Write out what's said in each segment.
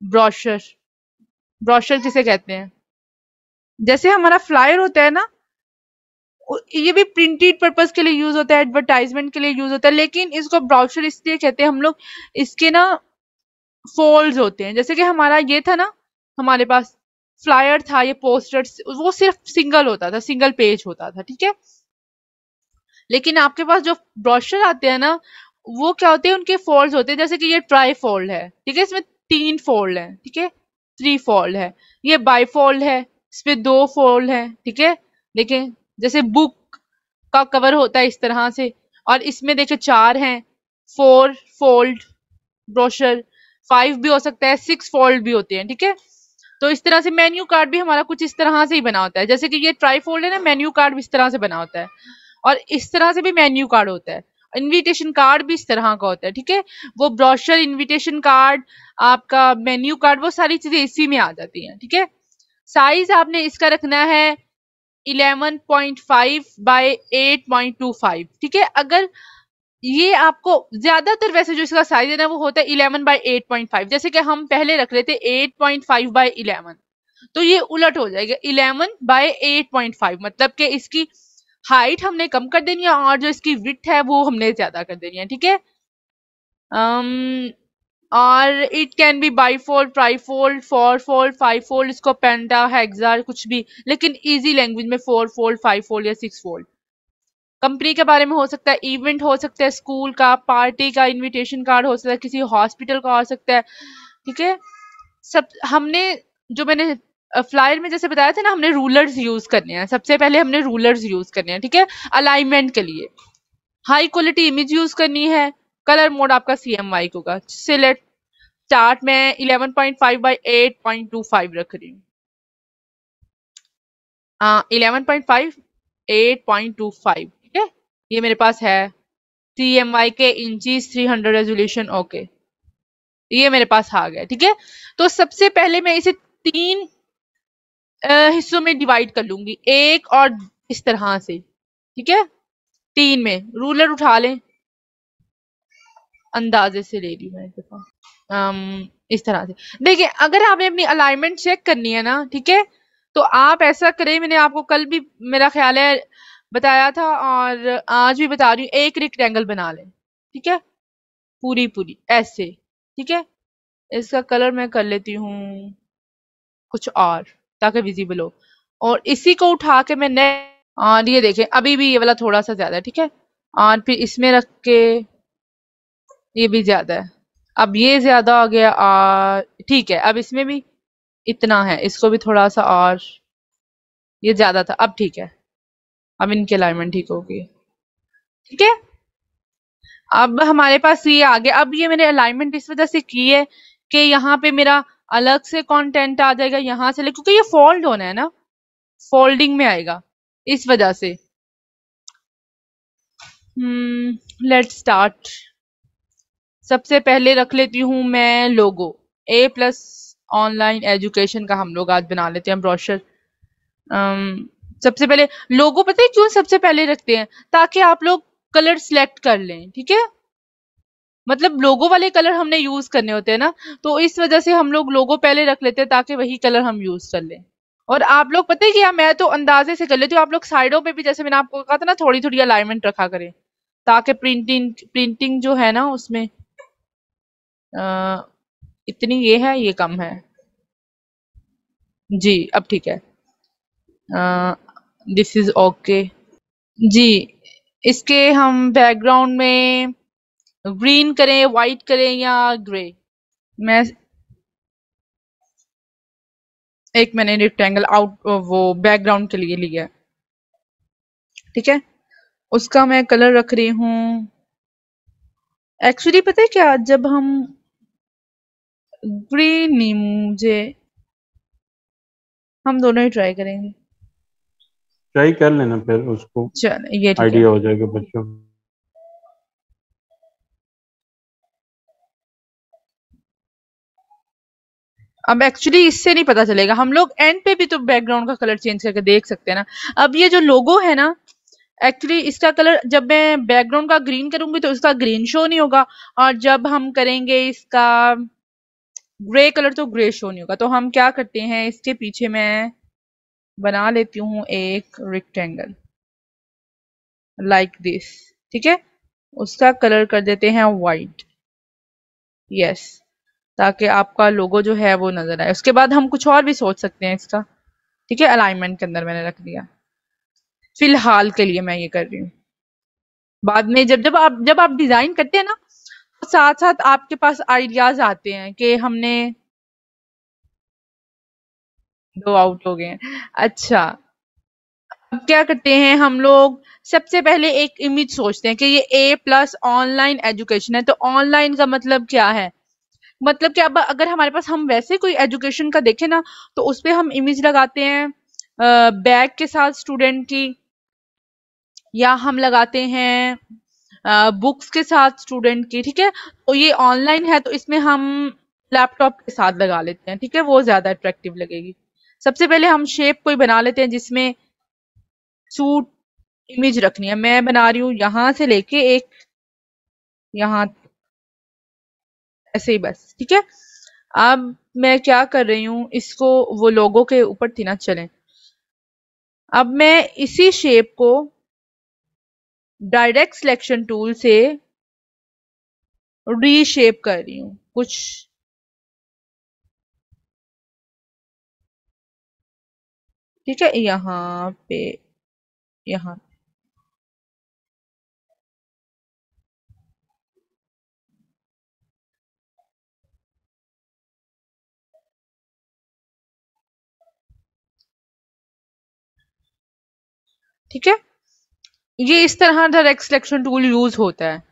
Brochure, brochure किसे कहते हैं? जैसे हमारा फ्लायर होता है ना, ये भी प्रिंटेड पर्पस के लिए यूज होता है, एडवर्टाइजमेंट के लिए यूज होता है, लेकिन इसको ब्रोशर इसलिए कहते हैं हम लोग, इसके ना फोल्ड्स होते हैं। जैसे कि हमारा ये था ना, हमारे पास फ्लायर था, ये पोस्टर्स, वो सिर्फ सिंगल होता था, सिंगल पेज होता था, ठीक है। लेकिन आपके पास जो ब्रोशर आते हैं ना, वो क्या होते हैं, उनके फोल्ड्स होते हैं। जैसे कि ये ट्राई फोल्ड है, ठीक है, इसमें 3 फोल्ड है, ठीक है, 3 फोल्ड है। ये बाई फोल्ड है, इसमें 2 फोल्ड है, ठीक है। देखिए जैसे बुक का कवर होता है इस तरह से, और इसमें देखिए 4 हैं, 4 फोल्ड ब्रोशर, 5 भी हो सकता है, 6 फोल्ड भी होते हैं, ठीक है। तो इस तरह से मेन्यू कार्ड भी हमारा कुछ इस तरह से ही बना होता है। जैसे कि ये ट्राई फोल्ड है ना, मेन्यू कार्ड भी इस तरह से बना होता है, और इस तरह से भी मेन्यू कार्ड होता है। इनविटेशन कार्ड भी इस तरह का होता है, ठीक है। वो ब्रोशर, इनविटेशन कार्ड, आपका मेन्यू कार्ड, वो सारी चीजें इसी में आ जाती हैं, ठीक है। साइज आपने इसका रखना है 11.5 बाय 8.25, ठीक है। अगर ये आपको ज्यादातर वैसे जो इसका साइज है ना, वो होता है 11 बाय 8.5। जैसे कि हम पहले रख रहे थे 8.5 बाय 11, तो ये उलट हो जाएगा 11 बाय 8.5, मतलब कि इसकी हाइट हमने कम कर देनी है और जो इसकी विड्थ है वो हमने ज्यादा कर देनी है, ठीक है। और it can be bifold, trifold, 4 fold, 5 fold, इसको पेंटा, हेक्सा, कुछ भी, लेकिन इजी लैंग्वेज में 4 फोल्ड, 5 फोल्ड या 6 फोल्ड। कंपनी के बारे में हो सकता है, इवेंट हो सकता है, स्कूल का, पार्टी का इनविटेशन कार्ड हो सकता है, किसी हॉस्पिटल का हो सकता है, ठीक है। सब हमने, जो मैंने फ्लायर में जैसे बताया था ना, हमने रूलर्स यूज करने हैं। सबसे पहले हमने रूलर्स यूज करने हैं, ठीक है, अलाइनमेंट के लिए। हाई क्वालिटी इमेज यूज करनी है। कलर मोड आपका CMYK होगा। सिलेक्ट स्टार्ट में 11.5 बाई 8.25 रख रही हूँ। 11.5 8.25, ठीक है, ये मेरे पास है। CMYK इंचीज 300 रेजोल्यूशन, ओके, ये मेरे पास आ गया, ठीक है। तो सबसे पहले मैं इसे 3 हिस्सों में डिवाइड कर लूंगी, एक और इस तरह से, ठीक है, 3 में। रूलर उठा लें, अंदाजे से ले ली मैं इस तरह से। देखिए अगर आपने अपनी अलाइनमेंट चेक करनी है ना, ठीक है, तो आप ऐसा करें, मैंने आपको कल भी मेरा ख्याल है बताया था और आज भी बता रही हूँ, एक रेक्टेंगल बना लें, ठीक है, पूरी पूरी ऐसे, ठीक है। इसका कलर मैं कर लेती हूँ कुछ और, ताकि विजिबल हो, और इसी को उठा के मैं और ये देखें अभी भी ये वाला थोड़ा सा ज्यादा है, ठीक है, और फिर इसमें रख के ये भी ज्यादा है, अब ये ज्यादा आ गया, ठीक है, अब इसमें भी इतना है, इसको भी थोड़ा सा, और ये ज्यादा था, अब ठीक है, अब इनकी अलाइनमेंट ठीक होगी, ठीक है। अब हमारे पास ये आ गया। अब ये मैंने अलाइनमेंट इस वजह से की है कि यहाँ पे मेरा अलग से कंटेंट आ जाएगा यहाँ से, क्योंकि ये फोल्ड होना है ना, फोल्डिंग में आएगा, इस वजह से। Let's start. सबसे पहले रख लेती हूँ मैं लोगो, A+ ऑनलाइन एजुकेशन का हम लोग आज बना लेते हैं ब्रोशर। सबसे पहले लोगो, पता है क्यों सबसे पहले रखते हैं? ताकि आप लोग कलर सिलेक्ट कर लें, ठीक है, मतलब लोगो वाले कलर हमने यूज करने होते हैं ना, तो इस वजह से हम लोग लोगो पहले रख लेते हैं ताकि वही कलर हम यूज कर लें। और आप लोग पता है क्या, मैं तो अंदाजे से कर लेती हूँ, आप लोग साइडों पे भी, जैसे मैंने आपको कहा था ना, थोड़ी थोड़ी अलाइनमेंट रखा करें, ताकि प्रिंटिंग जो है ना उसमें इतनी ये है, ये कम है जी, अब ठीक है, दिस इज ओके जी। इसके हम बैकग्राउंड में ग्रीन करें, व्हाइट करें या ग्रे? मैं एक मैंने रेक्टेंगल आउट वो बैकग्राउंड के लिए लिया, ठीक है, उसका मैं कलर रख रही हूँ। एक्चुअली पता है क्या, जब हम ग्रीन नहीं, मुझे, हम दोनों ही ट्राई करेंगे, ट्राई कर लेना, फिर उसको चल ये ठीक है। आइडिया हो जाएगा बच्चों को। अब एक्चुअली इससे नहीं पता चलेगा, हम लोग एंड पे भी तो बैकग्राउंड का कलर चेंज करके देख सकते हैं ना। अब ये जो लोगो है ना, एक्चुअली इसका कलर जब मैं बैकग्राउंड का ग्रीन करूंगी तो इसका ग्रीन शो नहीं होगा, और जब हम करेंगे इसका ग्रे कलर तो ग्रे शो नहीं होगा, तो हम क्या करते हैं, इसके पीछे मैं बना लेती हूँ एक रेक्टेंगल लाइक दिस, ठीक है। उसका कलर कर देते हैं वाइट, यस, ताकि आपका लोगो जो है वो नजर आए। उसके बाद हम कुछ और भी सोच सकते हैं इसका, ठीक है। अलाइनमेंट के अंदर मैंने रख दिया, फिलहाल के लिए मैं ये कर रही हूँ। बाद में जब आप डिजाइन करते हैं ना, तो साथ साथ आपके पास आइडियाज आते हैं कि हमने, दो आउट हो गए हैं, अच्छा। अब क्या करते हैं हम लोग, सबसे पहले एक इमेज सोचते हैं कि ये ए प्लस ऑनलाइन एजुकेशन है। तो ऑनलाइन का मतलब क्या है, मतलब कि अब अगर हमारे पास हम वैसे कोई एजुकेशन का देखें ना, तो उस पे हम इमेज लगाते हैं बैग के साथ स्टूडेंट की, या हम लगाते हैं बुक्स के साथ स्टूडेंट की, ठीक है। तो ये ऑनलाइन है तो इसमें हम लैपटॉप के साथ लगा लेते हैं, ठीक है, वो ज्यादा अट्रैक्टिव लगेगी। सबसे पहले हम शेप कोई बना लेते हैं जिसमें सूट इमेज रखनी है। मैं बना रही हूँ यहां से लेके एक यहाँ, ऐसे ही बस, ठीक है। अब मैं क्या कर रही हूँ, इसको, वो लोगों के ऊपर थी ना, चलें। अब मैं इसी शेप को डायरेक्ट सिलेक्शन टूल से रीशेप कर रही हूँ कुछ, ठीक है, यहाँ पे, यहाँ, ठीक है। ये इस तरह डायरेक्ट सिलेक्शन टूल यूज होता है।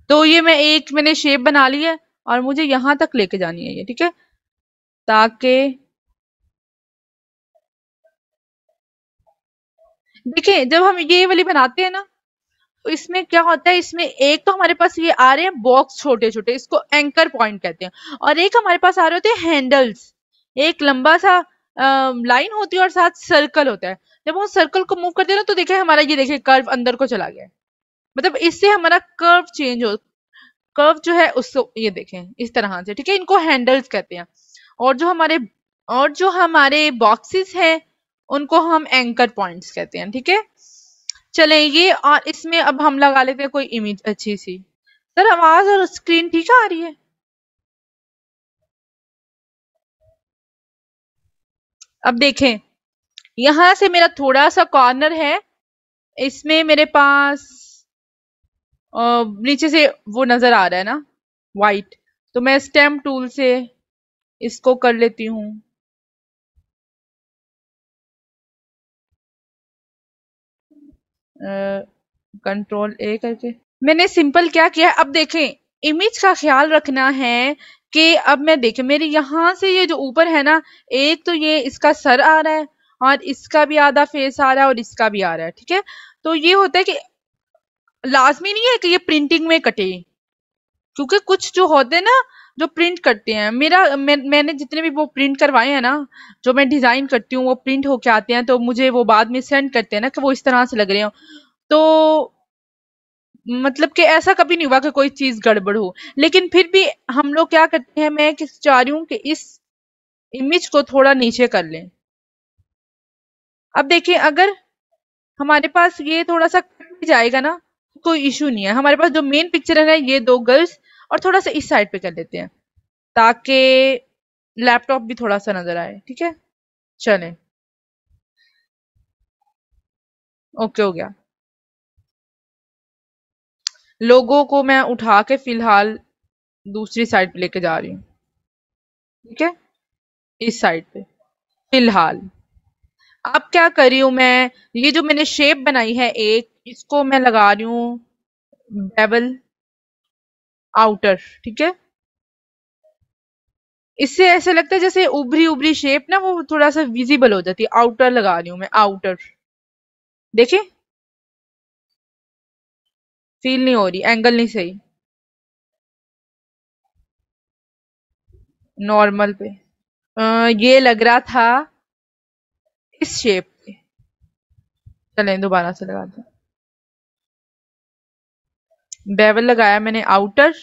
तो ये मैंने शेप बना ली है और मुझे यहां तक लेके जानी है ये, ठीक है, ताकि देखिए जब हम ये वाली बनाते हैं ना, तो इसमें क्या होता है, इसमें एक तो हमारे पास ये आ रहे हैं बॉक्स छोटे छोटे, इसको एंकर पॉइंट कहते हैं, और एक हमारे पास आ रहे होते हैं हैंडल्स। एक लंबा सा लाइन होती है और साथ सर्कल होता है। जब हम सर्कल को मूव करते हैं ना, तो देखिए हमारा ये देखिए कर्व अंदर को चला गया है। मतलब इससे हमारा कर्व चेंज हो, कर्व जो है उसको ये देखें इस तरह से, ठीक है। इनको हैंडल्स कहते हैं। और जो हमारे और जो हमारे बॉक्सेस हैं उनको हम एंकर पॉइंट्स कहते हैं, ठीक है। चलें ये, और इसमें अब हम लगा लेते हैं कोई इमेज अच्छी सी। सर आवाज और स्क्रीन ठीक आ रही है? अब देखें, यहां से मेरा थोड़ा सा कॉर्नर है, इसमें मेरे पास नीचे से वो नजर आ रहा है ना, वाइट। तो मैं स्टेम टूल से इसको कर लेती हूँ, कंट्रोल ए करके मैंने सिंपल क्या किया है। अब देखें, इमेज का ख्याल रखना है कि अब मैं देखें मेरे यहाँ से ये जो ऊपर है ना, एक तो ये इसका सर आ रहा है, और इसका भी आधा फेस आ रहा है, और इसका भी आ रहा है, ठीक है। तो ये होता है कि लाजमी नहीं है कि ये प्रिंटिंग में कटे, क्योंकि कुछ जो होते हैं ना, जो प्रिंट करते हैं, मैंने जितने भी वो प्रिंट करवाए हैं ना, जो मैं डिजाइन करती हूँ वो प्रिंट होके आते हैं, तो मुझे वो बाद में सेंड करते हैं ना कि वो इस तरह से लग रहे हो। तो मतलब कि ऐसा कभी नहीं हुआ कि कोई चीज गड़बड़ हो। लेकिन फिर भी हम लोग क्या करते हैं, मैं किस चाह रही हूँ कि इस इमेज को थोड़ा नीचे कर लें। अब देखिए, अगर हमारे पास ये थोड़ा सा कट भी जाएगा ना, कोई इशू नहीं है। हमारे पास जो मेन पिक्चर है ना, ये दो गर्ल्स, और थोड़ा सा इस साइड पे कर लेते हैं ताकि लैपटॉप भी थोड़ा सा नजर आए, ठीक है। चलें, ओके हो गया। लोगों को मैं उठा के फिलहाल दूसरी साइड पे लेके जा रही हूँ, ठीक है, इस साइड पे फिलहाल। अब क्या कर रही हूँ मैं, ये जो मैंने शेप बनाई है एक, इसको मैं लगा रही हूँ बेवल आउटर, ठीक है। इससे ऐसा लगता है जैसे उभरी उभरी शेप ना, वो थोड़ा सा विजिबल हो जाती है। आउटर लगा रही हूँ मैं, आउटर, देखे, फील नहीं हो रही, एंगल नहीं सही, नॉर्मल पे। ये लग रहा था इस शेप पे। चलें दोबारा से लगाते हैं। बेवल लगाया मैंने आउटर।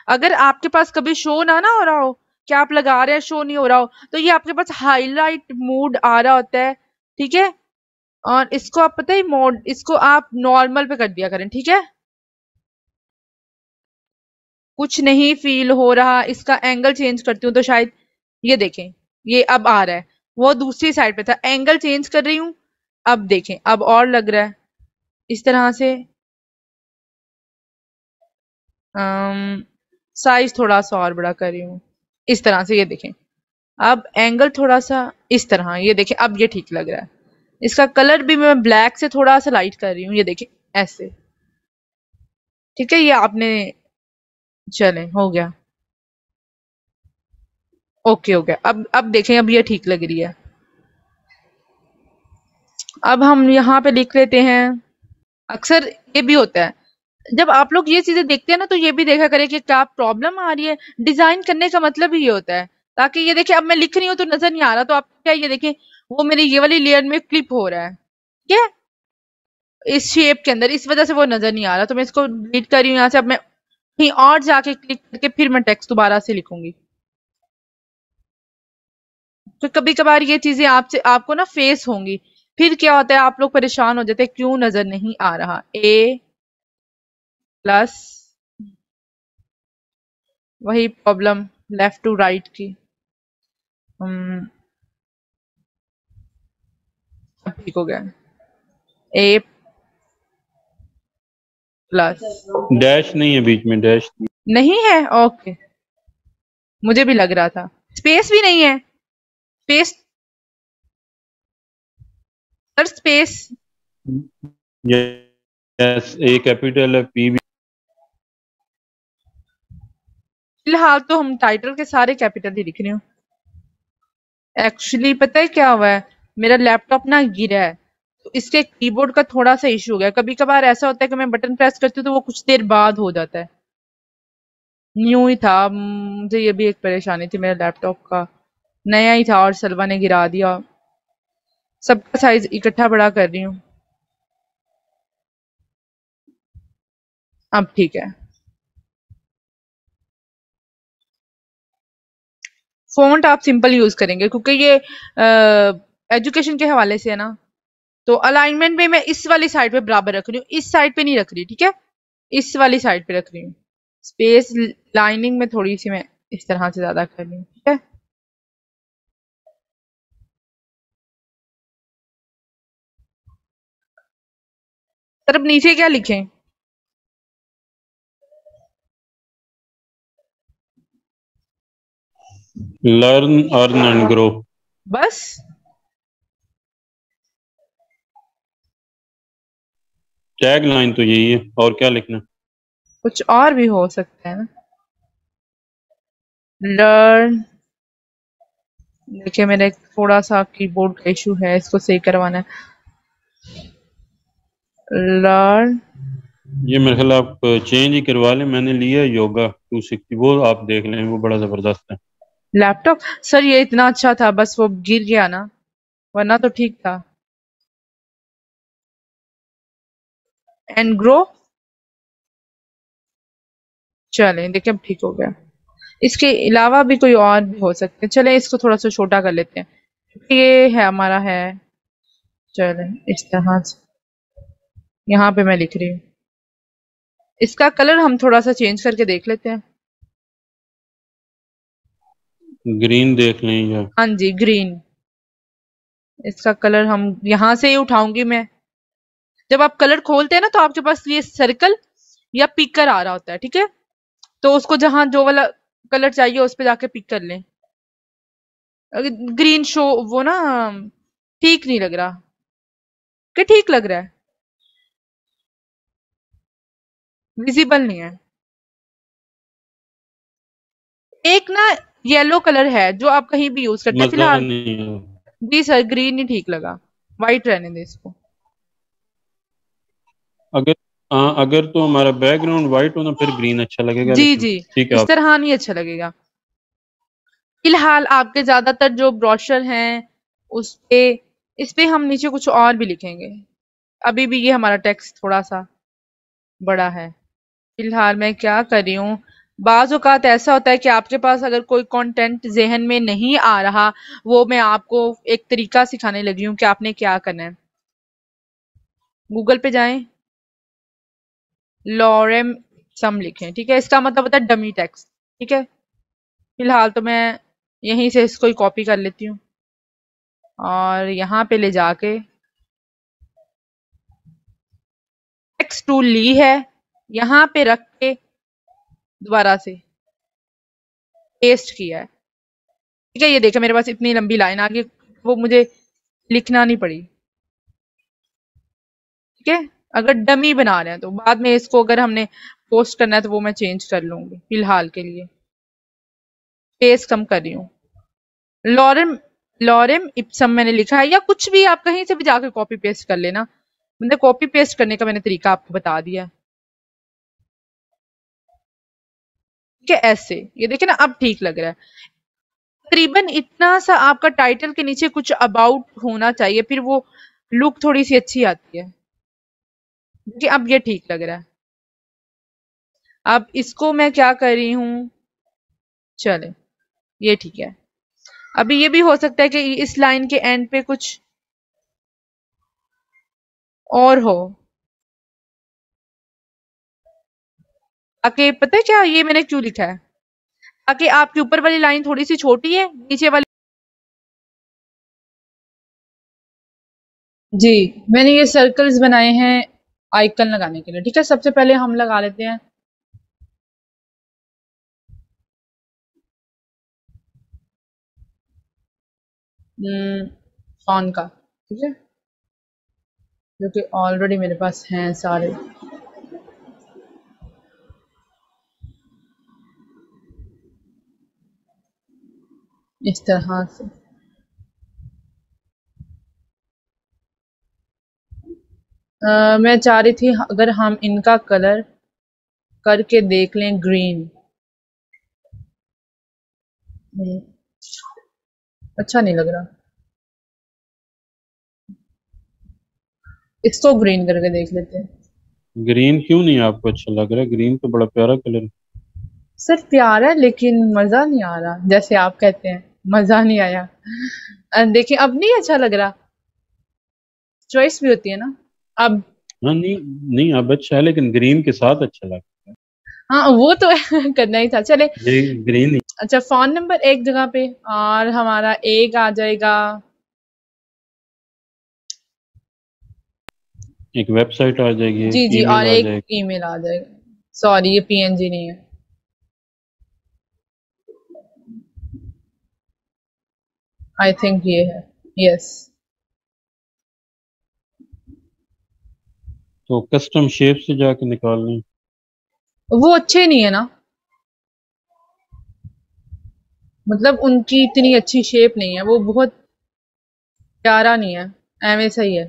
अगर आपके पास कभी शो ना हो रहा हो, क्या आप लगा रहे हैं शो नहीं हो रहा हो, तो ये आपके पास हाईलाइट मोड आ रहा होता है, ठीक है। और इसको आप पता है मोड, इसको आप नॉर्मल पे कर दिया करें, ठीक है। कुछ नहीं फील हो रहा, इसका एंगल चेंज करती हूँ तो शायद ये देखें, ये अब आ रहा है। वो दूसरी साइड पे था, एंगल चेंज कर रही हूँ, अब देखें अब और लग रहा है इस तरह से। साइज थोड़ा सा और बड़ा कर रही हूँ इस तरह से, ये देखें। अब एंगल थोड़ा सा इस तरह, ये देखें अब ये ठीक लग रहा है। इसका कलर भी मैं ब्लैक से थोड़ा सा लाइट कर रही हूँ, ये देखें ऐसे, ठीक है। ये आपने, चले हो गया, ओके हो गया। अब देखें, अब ये ठीक लग रही है। अब हम यहाँ पे लिख लेते हैं, अक्सर ये भी होता है जब आप लोग ये चीजें देखते हैं ना, तो ये भी देखा करें कि क्या प्रॉब्लम आ रही है। डिजाइन करने का मतलब ही ये होता है, ताकि ये देखिए अब मैं लिख रही हूँ तो नजर नहीं आ रहा, तो आप क्या ये देखें वो मेरी ये वाली लेयर में क्लिप हो रहा है, ठीक है, इस शेप के अंदर, इस वजह से वो नजर नहीं आ रहा। तो मैं इसको डिलीट कर रही हूँ यहाँ से। अब मैं कहीं और जाके क्लिक करके फिर मैं टेक्स्ट दोबारा से लिखूंगी। तो कभी कभार ये चीजें आपसे आपको ना फेस होंगी, फिर क्या होता है आप लोग परेशान हो जाते हैं क्यों नजर नहीं आ रहा। ए प्लस, वही प्रॉब्लम लेफ्ट टू राइट की। अब ठीक हो गया। ए प्लस, डैश नहीं है बीच में, डैश नहीं। नहीं है, ओके, मुझे भी लग रहा था। स्पेस भी नहीं है, स्पेस सर, स्पेस यस, ए कैपिटल है, पी भी। फिलहाल तो हम टाइटल के सारे कैपिटल ही लिख रहे हूँ। एक्चुअली पता है क्या हुआ है, मेरा लैपटॉप ना गिरा है, तो इसके कीबोर्ड का थोड़ा सा इशू हो गया। कभी कभार ऐसा होता है कि मैं बटन प्रेस करती हूँ तो वो कुछ देर बाद हो जाता है। न्यू ही था, मुझे ये भी एक परेशानी थी मेरे लैपटॉप का, नया ही था और सलवा ने गिरा दिया। सबका साइज इकट्ठा बड़ा कर रही हूँ, अब ठीक है। फ़ॉन्ट आप सिंपल यूज़ करेंगे क्योंकि ये एजुकेशन के हवाले से है ना, तो अलाइनमेंट में मैं इस वाली साइड पे बराबर रख रही हूँ, इस साइड पे नहीं रख रही, ठीक है, इस वाली साइड पे रख रही हूँ। स्पेस लाइनिंग में थोड़ी सी मैं इस तरह से ज़्यादा कर रही हूँ, ठीक है। सर अब नीचे क्या लिखें? Learn, earn and grow. बस टैग लाइन तो यही है, और क्या लिखना? कुछ और भी हो सकता है ना। लर्न, देखिए मेरा एक थोड़ा सा कीबोर्ड का इशू है, इसको सही करवाना है। लर्न, ये मेरे ख्याल आप चेंज ही करवा लें, मैंने लिया योगा 260, वो आप देख लें, वो बड़ा जबरदस्त है। लैपटॉप सर ये इतना अच्छा था, बस वो गिर गया ना, वरना तो ठीक था। एंड ग्रो, चलें देखिए अब ठीक हो गया। इसके अलावा भी कोई और भी हो सकते हैं, चलें इसको थोड़ा सा छोटा कर लेते हैं क्योंकि ये है हमारा है। चलें इस तरह से, यहाँ पे मैं लिख रही हूँ। इसका कलर हम थोड़ा सा चेंज करके देख लेते हैं। ग्रीन देख लें या हाँ जी ग्रीन, इसका कलर हम यहाँ से ही उठाऊंगी मैं। जब आप कलर खोलते हैं ना तो आपके पास ये सर्कल या पिकर आ रहा होता है, ठीक है, तो उसको जहां जो वाला कलर चाहिए उस पे जाके पिक कर लें। ग्रीन शो वो ना ठीक नहीं लग रहा, कि ठीक लग रहा है, विजिबल नहीं है। एक ना येलो कलर है जो आप कहीं भी यूज करते हैं मजा फिलहाल। नहीं है। जी सर ग्रीन ही ठीक लगा, व्हाइट रहने दे इसको। अगर अगर तो हमारा बैकग्राउंड वाइट हो ना, फिर ग्रीन अच्छा लगेगा, जी लेकिन जी, ठीक है इस आप। तरह नहीं अच्छा लगेगा। फिलहाल आपके ज्यादातर जो ब्रोशर हैं उस पे, इस पे हम नीचे कुछ और भी लिखेंगे। अभी भी ये हमारा टेक्स्ट थोड़ा सा बड़ा है। फिलहाल मैं क्या कर रही हूँ, बाज़ औक़ात ऐसा होता है कि आपके पास अगर कोई कंटेंट ज़हन में नहीं आ रहा, वो मैं आपको एक तरीका सिखाने लगी हूँ कि आपने क्या करना है। गूगल पे जाएं, लॉरेम सम लिखें, ठीक है। इसका मतलब होता है डमी टेक्स्ट, ठीक है। फिलहाल तो मैं यहीं से इसको ही कॉपी कर लेती हूँ और यहाँ पे ले जाके टेक्स्ट टूल ली है, यहाँ पे रख के दोबारा से पेस्ट किया है, ठीक है। ये देखिए मेरे पास इतनी लंबी लाइन आ गई, वो मुझे लिखना नहीं पड़ी, ठीक है। अगर डमी बना रहे हैं तो बाद में इसको अगर हमने पोस्ट करना है तो वो मैं चेंज कर लूंगी। फिलहाल के लिए पेस्ट कम कर रही हूँ। लॉरेम लॉरेम इप्सम मैंने लिखा है, या कुछ भी आप कहीं से भी जाकर कॉपी पेस्ट कर लेना। मैंने कॉपी पेस्ट करने का मैंने तरीका आपको बता दिया, ठीक है। ऐसे ये देखिए ना, अब ठीक लग रहा है। तकरीबन इतना सा आपका टाइटल के नीचे कुछ अबाउट होना चाहिए, फिर वो लुक थोड़ी सी अच्छी आती है, कि अब ये ठीक लग रहा है। अब इसको मैं क्या कर रही हूँ, चले ये ठीक है। अभी ये भी हो सकता है कि इस लाइन के एंड पे कुछ और हो, ताकि पता है क्या ये मैंने क्यों लिखा है, ताकि आपकी ऊपर वाली लाइन थोड़ी सी छोटी है, नीचे वाली। जी, मैंने ये सर्कल्स बनाए हैं आइकन लगाने के लिए, ठीक है। सबसे पहले हम लगा लेते हैं फॉन का, ठीक है, जो कि ऑलरेडी मेरे पास हैं सारे। इस तरह से मैं चाह रही थी अगर हम इनका कलर करके देख लें ग्रीन। अच्छा नहीं लग रहा, इसको ग्रीन करके देख लेते हैं। ग्रीन क्यों नहीं आपको अच्छा लग रहा है? ग्रीन तो बड़ा प्यारा कलर है। सर प्यार है लेकिन मजा नहीं आ रहा, जैसे आप कहते हैं मजा नहीं आया। देखिए अब नहीं अच्छा लग रहा, चॉइस भी होती है ना। अब हाँ नहीं, नहीं अब अच्छा है, लेकिन ग्रीन के साथ अच्छा लग हाँ वो तो करना ही था, चले। रहा है। ये ग्रीन अच्छा, फोन नंबर एक जगह पे और हमारा एक आ जाएगा। एक वेबसाइट आ जाएगी, जी एक जी, और ईमेल आ एक जाएगी। ईमेल आ जाएगा। सॉरी ये पीएनजी नहीं है। आई थिंक ये है, यस। तो कस्टम शेप से जाके निकाल लें। वो अच्छे नहीं है ना, मतलब उनकी इतनी अच्छी शेप नहीं है, वो बहुत प्यारा नहीं है, एवं सही है।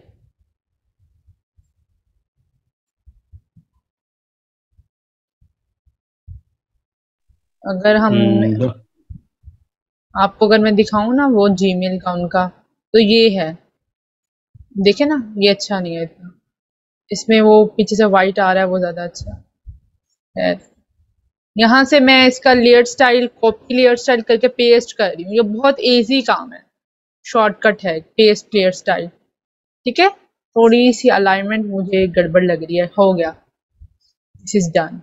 अगर हम हम्म, आपको अगर मैं दिखाऊं ना वो जीमेल का उनका, तो ये है, देखे ना, ये अच्छा नहीं है इतना। इसमें वो पीछे से वाइट आ रहा है, वो ज्यादा अच्छा है। यहाँ से मैं इसका layer style, copy layer style करके पेस्ट कर रही हूँ। ये बहुत इजी काम है, शॉर्टकट है, पेस्ट लेयर स्टाइल, ठीक है। थोड़ी सी अलाइनमेंट मुझे गड़बड़ लग रही है, हो गया, this is done.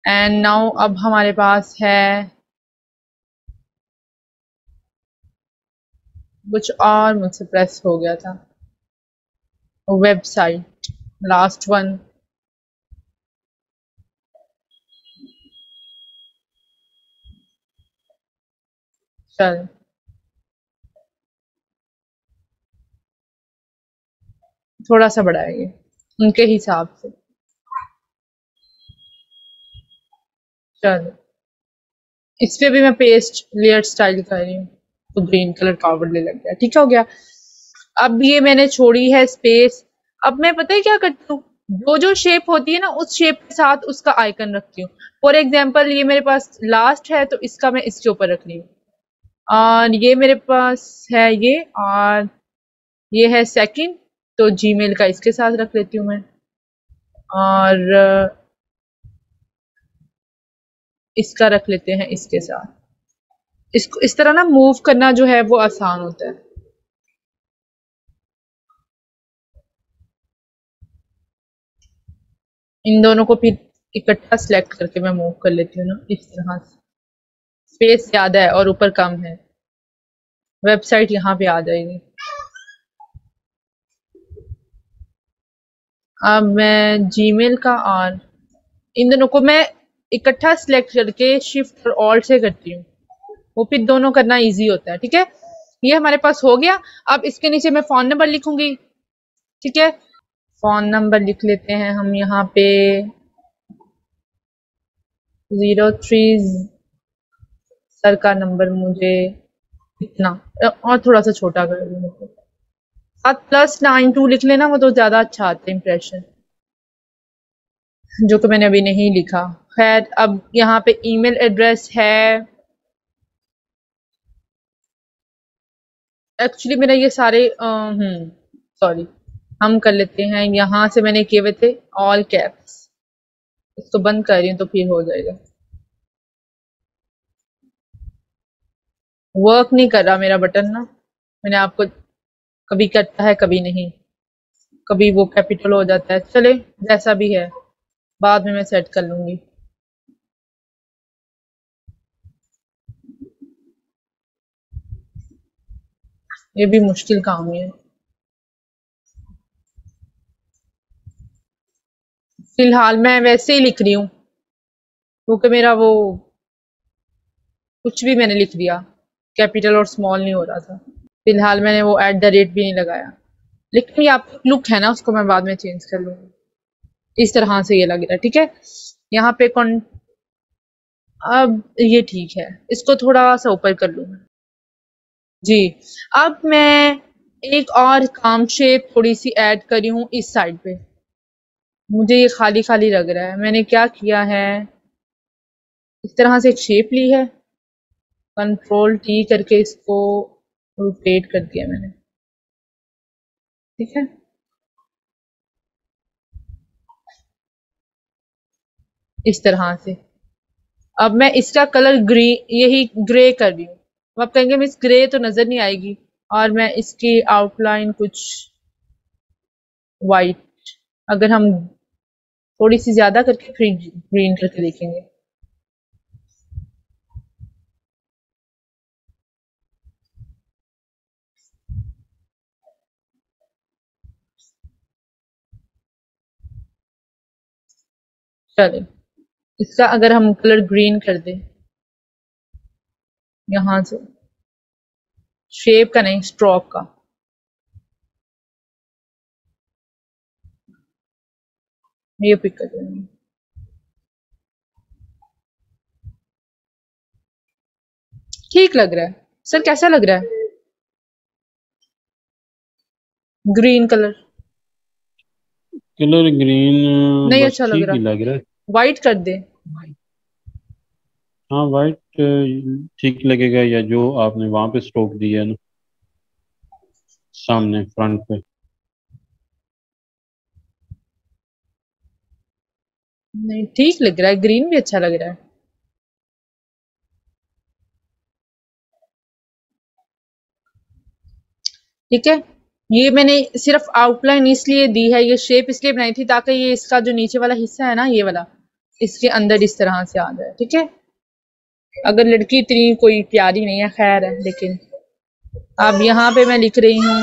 And now अब हमारे पास है कुछ और, मुझसे प्रेस हो गया था, वेबसाइट लास्ट वन। चल थोड़ा सा बढ़ाएंगे उनके हिसाब से, चलो। इस पे भी मैं पेस्ट लेयर स्टाइल कर रही हूँ, तो ग्रीन कलर का ओवरले लग गया, ठीक हो गया। अब ये मैंने छोड़ी है स्पेस। अब मैं पता है क्या करती हूँ, जो जो शेप होती है ना उस शेप के साथ उसका आइकन रखती हूँ। फॉर एग्जाम्पल ये मेरे पास लास्ट है तो इसका मैं इसके ऊपर रख रही हूँ, और ये मेरे पास है ये, और ये है सेकंड, तो जीमेल का इसके साथ रख लेती हूँ मैं। और इसका रख लेते हैं इसके साथ। इसको इस तरह ना मूव करना जो है वो आसान होता है। इन दोनों को फिर इकट्ठा सिलेक्ट करके मैं मूव कर लेती हूँ ना इस तरह से। स्पेस ज्यादा है और ऊपर कम है। वेबसाइट यहाँ पे आ जाएगी। अब मैं जीमेल का और इन दोनों को मैं इकट्ठा सिलेक्ट करके शिफ्ट और ऑल्ट से करती हूँ, वो फिर दोनों करना इजी होता है। ठीक है, ये हमारे पास हो गया। अब इसके नीचे मैं फोन नंबर लिखूंगी। ठीक है, फोन नंबर लिख लेते हैं हम यहाँ पे 03। सर का नंबर मुझे इतना और थोड़ा सा छोटा कर दूँ, 7+92 लिख लेना, वो तो ज्यादा अच्छा आता है इंप्रेशन, जो कि मैंने अभी नहीं लिखा। खैर, अब यहाँ पे ईमेल एड्रेस है, एक्चुअली मेरा ये सारे सॉरी, हम कर लेते हैं यहाँ से, मैंने किए हुए थे ऑल कैप्स। इसको बंद कर रही हूँ तो फिर हो जाएगा। वर्क नहीं कर रहा मेरा बटन ना, मैंने आपको, कभी करता है कभी नहीं, कभी वो कैपिटल हो जाता है। चले, जैसा भी है बाद में मैं सेट कर लूंगी। ये भी मुश्किल काम ही है। फिलहाल मैं वैसे ही लिख रही हूँ क्योंकि मेरा वो कुछ भी मैंने लिख दिया, कैपिटल और स्मॉल नहीं हो रहा था। फिलहाल मैंने वो @ भी नहीं लगाया, लेकिन ये आप लुक है ना, उसको मैं बाद में चेंज कर लूंगी। इस तरह से ये लग रहा है। ठीक है, यहाँ पे कौन, अब ये ठीक है, इसको थोड़ा सा ऊपर कर लूंगा जी। अब मैं एक और काम शेप थोड़ी सी ऐड करी हूँ इस साइड पे। मुझे ये खाली खाली लग रहा है। मैंने क्या किया है, इस तरह से एक शेप ली है, Ctrl+T करके इसको रोटेट कर दिया मैंने। ठीक है, इस तरह से। अब मैं इसका कलर ग्रीन, यही ग्रे कर रही हूँ। अब आप कहेंगे मिस ग्रे तो नजर नहीं आएगी, और मैं इसकी आउटलाइन कुछ वाइट, अगर हम थोड़ी सी ज्यादा करके फिर ग्रीन करके देखेंगे। चले, इसका अगर हम कलर ग्रीन कर दें यहां से, शेप का नहीं स्ट्रोक का, ये पिक कर देंगे। ठीक लग रहा है सर, कैसा लग रहा है ग्रीन कलर? कलर ग्रीन नहीं बस अच्छा लग ठीक ही रहा, लग रहा है। वाइट कर दे। हाँ वाइट ठीक लगेगा, या जो आपने वहां पे स्ट्रोक दिया है ना, सामने फ्रंट पे। नहीं ठीक लग रहा है, ग्रीन भी अच्छा लग रहा है। ठीक है, ये मैंने सिर्फ आउटलाइन इसलिए दी है, ये शेप इसलिए बनाई थी ताकि ये इसका जो नीचे वाला हिस्सा है ना, ये वाला, इसके अंदर इस तरह से आ जाए। ठीक है, अगर लड़की इतनी कोई प्यारी नहीं है, खैर है, लेकिन अब यहाँ पे मैं लिख रही हूँ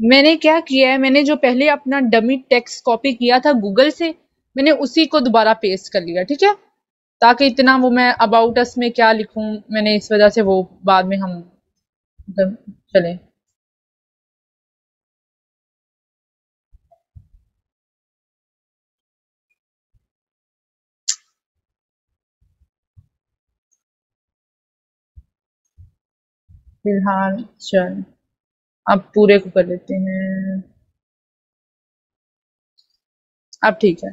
मैंने क्या किया है, मैंने जो पहले अपना डमी टेक्स्ट कॉपी किया था गूगल से, मैंने उसी को दोबारा पेस्ट कर लिया, ठीक है, ताकि इतना वो मैं अबाउट अस में क्या लिखूं, मैंने इस वजह से वो बाद में हम चले। फिलहाल चल, अब पूरे को कर लेते हैं। अब ठीक है।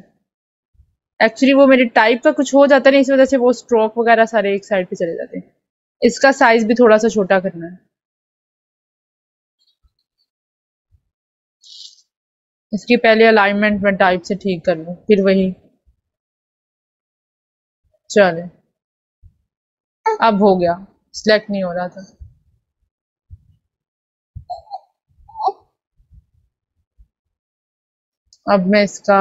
एक्चुअली वो मेरे टाइप का कुछ हो जाता है ना, इस वजह से वो स्ट्रोक वगैरह सारे एक साइड पे चले जाते हैं। इसका साइज भी थोड़ा सा छोटा करना है। इसकी पहले अलाइनमेंट में टाइप से ठीक कर लूं, फिर वही। चले, अब हो गया। सिलेक्ट नहीं हो रहा था। अब मैं इसका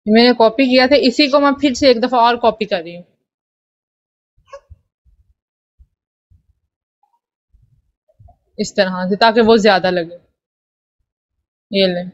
मैंने कॉपी किया था, इसी को मैं फिर से एक दफा और कॉपी कर रही हूँ, इस तरह से, ताकि वो ज्यादा लगे। ये ले।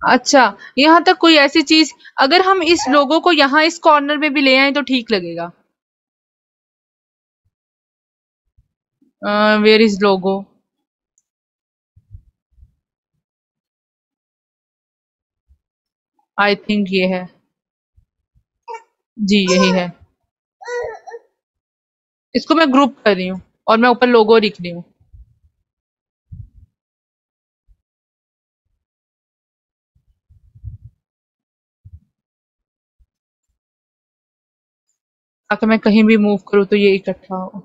अच्छा, यहाँ तक कोई ऐसी चीज, अगर हम इस लोगो को यहाँ इस कॉर्नर में भी ले आए तो ठीक लगेगा। Where is logo? I think ये है। जी यही है। इसको मैं ग्रुप कर रही हूँ और मैं ऊपर लोगो लिख रही हूँ। ताकि मैं कहीं भी मूव करूँ तो ये इकट्ठा हो।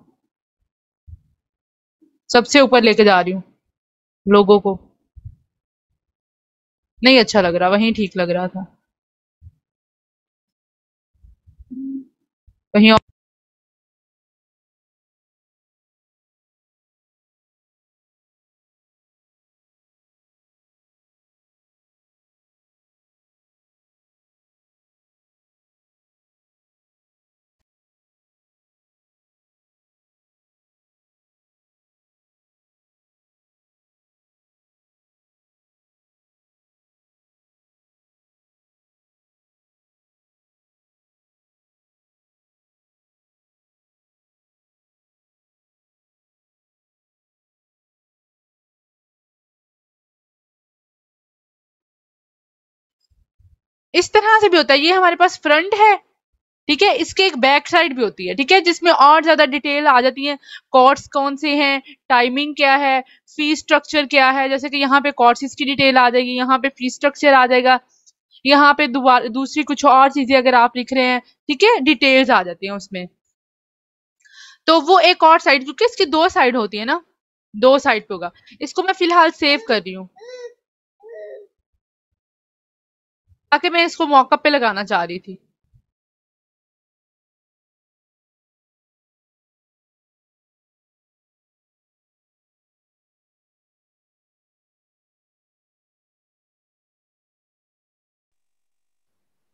सबसे ऊपर लेके जा रही हूँ लोगो को। नहीं अच्छा लग रहा, वहीं ठीक लग रहा था। कहीं और। इस तरह से भी होता है, ये हमारे पास फ्रंट है, ठीक है, इसके एक बैक साइड भी होती है, ठीक है, जिसमें और ज्यादा डिटेल आ जाती है। कॉर्ड्स कौन से हैं, टाइमिंग क्या है, फी स्ट्रक्चर क्या है, जैसे कि यहाँ पे कॉर्ड्स की डिटेल आ जाएगी, यहाँ पे फी स्ट्रक्चर आ जाएगा, यहाँ पे दूसरी कुछ और चीजें अगर आप लिख रहे हैं, ठीक है, डिटेल्स आ जाती हैं उसमें। तो वो एक और साइड, क्योंकि इसकी दो साइड होती है ना, दो साइड पे होगा। इसको मैं फिलहाल सेव कर रही हूँ, ताकि मैं इसको मॉकअप पे लगाना चाह रही थी।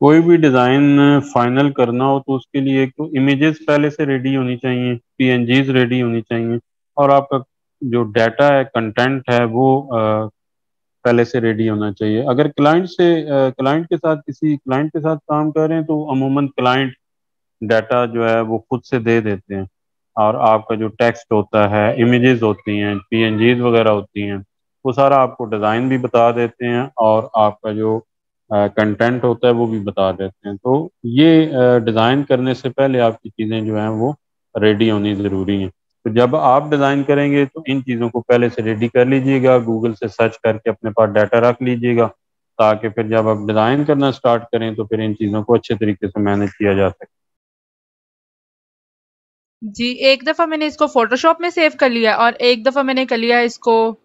कोई भी डिज़ाइन फाइनल करना हो तो उसके लिए एक तो इमेजेस पहले से रेडी होनी चाहिए, पीएनजीज रेडी होनी चाहिए, और आपका जो डाटा है, कंटेंट है, वो पहले से रेडी होना चाहिए। अगर किसी क्लाइंट के साथ काम कर रहे हैं तो अमूमन क्लाइंट डाटा जो है वो खुद से दे देते हैं, और आपका जो टेक्स्ट होता है, इमेजेस होती हैं, पीएनजीज वगैरह होती हैं, वो सारा आपको डिज़ाइन भी बता देते हैं और आपका जो कंटेंट होता है वो भी बता देते हैं। तो ये डिज़ाइन करने से पहले आपकी चीज़ें जो हैं वो रेडी होनी ज़रूरी हैं। तो जब आप डिज़ाइन करेंगे तो इन चीज़ों को पहले से रेडी कर लीजिएगा, गूगल से सर्च करके अपने पास डाटा रख लीजिएगा, ताकि फिर जब आप डिज़ाइन करना स्टार्ट करें तो फिर इन चीज़ों को अच्छे तरीके से मैनेज किया जा सके। जी, एक दफ़ा मैंने इसको फ़ोटोशॉप में सेव कर लिया और एक दफ़ा मैंने कर लिया इसको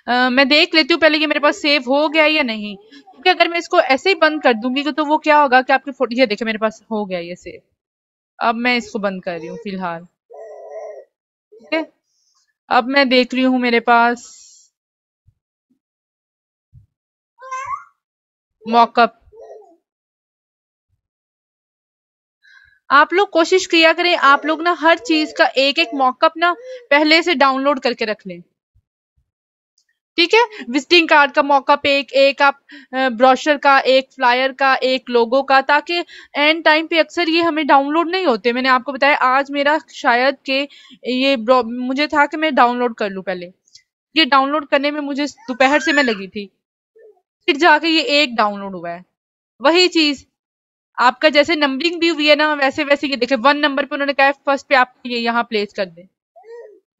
मैं देख लेती हूँ पहले कि मेरे पास सेव हो गया या नहीं। क्योंकि अगर मैं इसको ऐसे ही बंद कर दूँगी तो वो क्या होगा कि आपकी फ़ोटो ये देखिए मेरे पास हो गया ये सेव। अब मैं इसको बंद कर रही हूँ फ़िलहाल, ठीक है? अब मैं देख रही हूँ मेरे पास मॉकअप। आप लोग कोशिश किया करें, आप लोग ना हर चीज़ का एक-एक मॉकअप ना पहले से डाउनलोड करके रख लें। ठीक है, विजिटिंग कार्ड का मॉकअप एक आप ब्रोशर का, एक फ्लायर का, एक लोगो का, ताकि एंड टाइम पे अक्सर ये हमें डाउनलोड नहीं होते। मैंने आपको बताया आज मेरा शायद के ये मुझे था कि मैं डाउनलोड कर लूं पहले, ये डाउनलोड करने में मुझे दोपहर से मैं लगी थी, फिर जाके ये एक डाउनलोड हुआ है। वही चीज आपका जैसे नंबरिंग दी हुई है ना, वैसे वैसे ये देखे 1 नंबर पे उन्होंने कहा है फर्स्ट पे आप ये यहाँ प्लेस कर दें,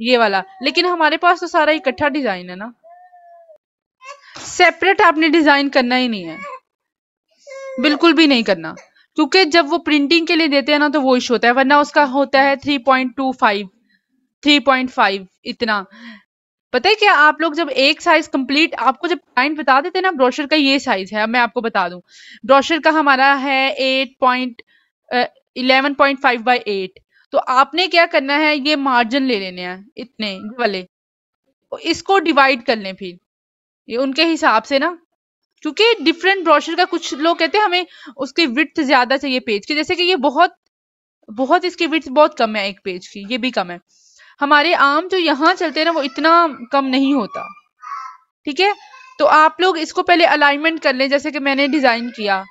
ये वाला। लेकिन हमारे पास तो सारा इकट्ठा डिजाइन है ना, सेपरेट आपने डिजाइन करना ही नहीं है, बिल्कुल भी नहीं करना। क्योंकि जब वो प्रिंटिंग के लिए देते हैं ना तो वो इशू होता है, वरना उसका होता है 3.25 3.5 इतना। पता है क्या, आप लोग जब एक साइज कंप्लीट आपको जब क्लाइंट बता देते हैं ना ब्रोशर का ये साइज है, अब मैं आपको बता दूं ब्रोशर का हमारा है 11.5 बाई 8। तो आपने क्या करना है, ये मार्जिन ले लेने हैं इतने वाले, इसको डिवाइड कर लें फिर ये उनके हिसाब से ना। क्योंकि डिफरेंट ब्रोशर का, कुछ लोग कहते हैं हमें उसकी विड्थ ज्यादा चाहिए पेज की, जैसे कि ये बहुत बहुत इसकी विड्थ बहुत कम है एक पेज की, ये भी कम है। हमारे आम जो यहाँ चलते हैं ना वो इतना कम नहीं होता, ठीक है। तो आप लोग इसको पहले अलाइनमेंट कर लें, जैसे कि मैंने डिजाइन किया